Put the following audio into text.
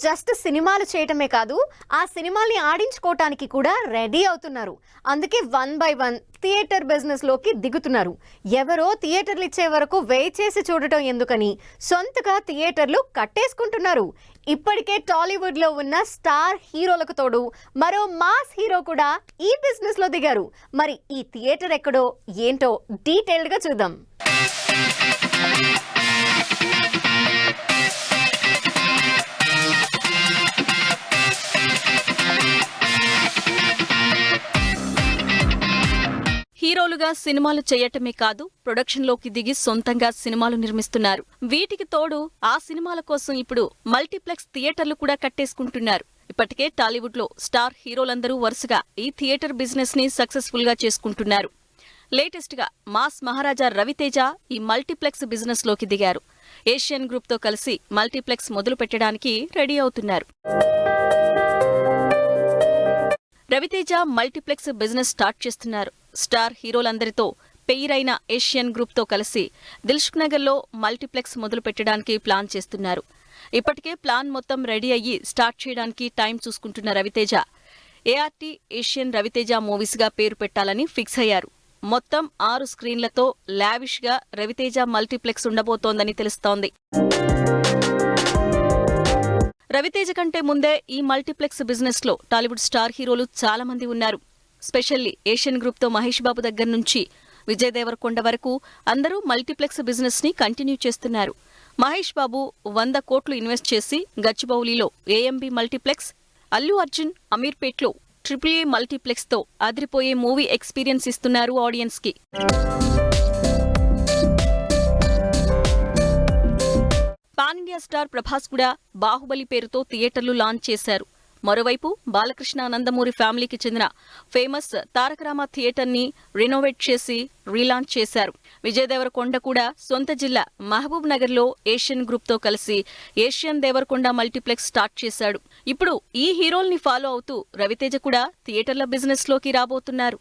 Just సినిమాలు చేయటమే కాదు, ఆ సినిమాల్ని ఆడించుకోవటానికి కూడా రెడీ అవుతున్నారు. అందుకే 1 by 1 థియేటర్ బిజినెస్ లోకి దిగుతున్నారు. ఎవరో థియేటర్లు ఇచ్చే వరకు వెయిట్ చేసి చూడటం ఎందుకని సొంతగా థియేటర్లు కట్టేసుకుంటున్నారు. ఇప్పటికే టాలీవుడ్ లో ఉన్న స్టార్ హీరోలకు తోడు మరో మాస్ హీరో కూడా ఈ బిజినెస్ లో దిగారు. మరి ఈ థియేటర్ ఎక్కడో ఏంటో డీటెయిల్డ్ గా చూద్దాం. హీరోలుగా సినిమాలు చేయటమే కాదు, ప్రొడక్షన్లోకి దిగి సొంతంగా సినిమాలు నిర్మిస్తున్నారు. వీటికి తోడు ఆ సినిమాల కోసం ఇప్పుడు మల్టీప్లెక్స్ థియేటర్లు కూడా కట్టేసుకుంటున్నారు. ఇప్పటికే టాలీవుడ్ లో స్టార్ హీరోలందరూ వరుసగా ఈ థియేటర్ బిజినెస్ ని సక్సెస్ఫుల్ గా చేసుకుంటున్నారు. లేటెస్ట్ గా మాస్ మహారాజా రవితేజ ఈ మల్టీప్లెక్స్ బిజినెస్ లోకి దిగారు. ఏషియన్ గ్రూప్ తో కలిసి మల్టీప్లెక్స్ మొదలు పెట్టడానికి రెడీ అవుతున్నారు. రవితేజ మల్టీప్లెక్స్ బిజినెస్ స్టార్ట్ చేస్తున్నారు. స్టార్ హీరోలందరితో పెయిరైన ఏషియన్ గ్రూప్ తో కలిసి దిల్సుఖ్ నగర్ లో మల్టీప్లెక్స్ మొదలు పెట్టడానికి ప్లాన్ చేస్తున్నారు. ఇప్పటికే ప్లాన్ మొత్తం రెడీ అయ్యి స్టార్ట్ చేయడానికి టైం చూసుకుంటున్న Ravi Teja ART Asian Ravi Teja movies గా పేరు పెట్టాలని ఫిక్స్ అయ్యారు. మొత్తం 6 స్క్రీన్లతో లావిష్ గా రవితేజ మల్టీప్లెక్స్ ఉండబోతోందని తెలుస్తోంది. రవితేజ కంటే ముందే ఈ మల్టీప్లెక్స్ బిజినెస్ లో టాలీవుడ్ స్టార్ హీరోలు చాలా మంది ఉన్నారు. స్పెషల్లీ ఏషియన్ గ్రూప్ తో మహేష్ బాబు దగ్గర నుంచి విజయ్ దేవరకొండ వరకు అందరూ మల్టీప్లెక్స్ బిజినెస్ ని కంటిన్యూ చేస్తున్నారు. మహేష్ బాబు 100 కోట్లు ఇన్వెస్ట్ చేసి గచ్చిబౌలిలో ఏఎంబీ మల్టీప్లెక్స్, అల్లు అర్జున్ అమీర్పేట్లో AAA మల్టీప్లెక్స్ తో అదిరిపోయే మూవీ ఎక్స్పీరియన్స్ ఇస్తున్నారు ఆడియన్స్ కి. పాన్ ఇండియా స్టార్ ప్రభాస్ కూడా బాహుబలి పేరుతో థియేటర్లు లాంచ్ చేశారు. మరోవైపు బాలకృష్ణ నందమూరి ఫ్యామిలీకి చెందిన ఫేమస్ తారకరామ థియేటర్ ని రినోవేట్ చేసి రీలాంచ్ చేశారు. విజయ్ దేవరకొండ కూడా సొంత జిల్లా మహబూబ్ నగర్ లో ఏషియన్ గ్రూప్ తో కలిసి ఏషియన్ దేవరకొండ మల్టీప్లెక్స్ స్టార్ట్ చేశాడు. ఇప్పుడు ఈ హీరోల్ని ఫాలో అవుతూ రవితేజ కూడా థియేటర్ల బిజినెస్ లోకి రాబోతున్నారు.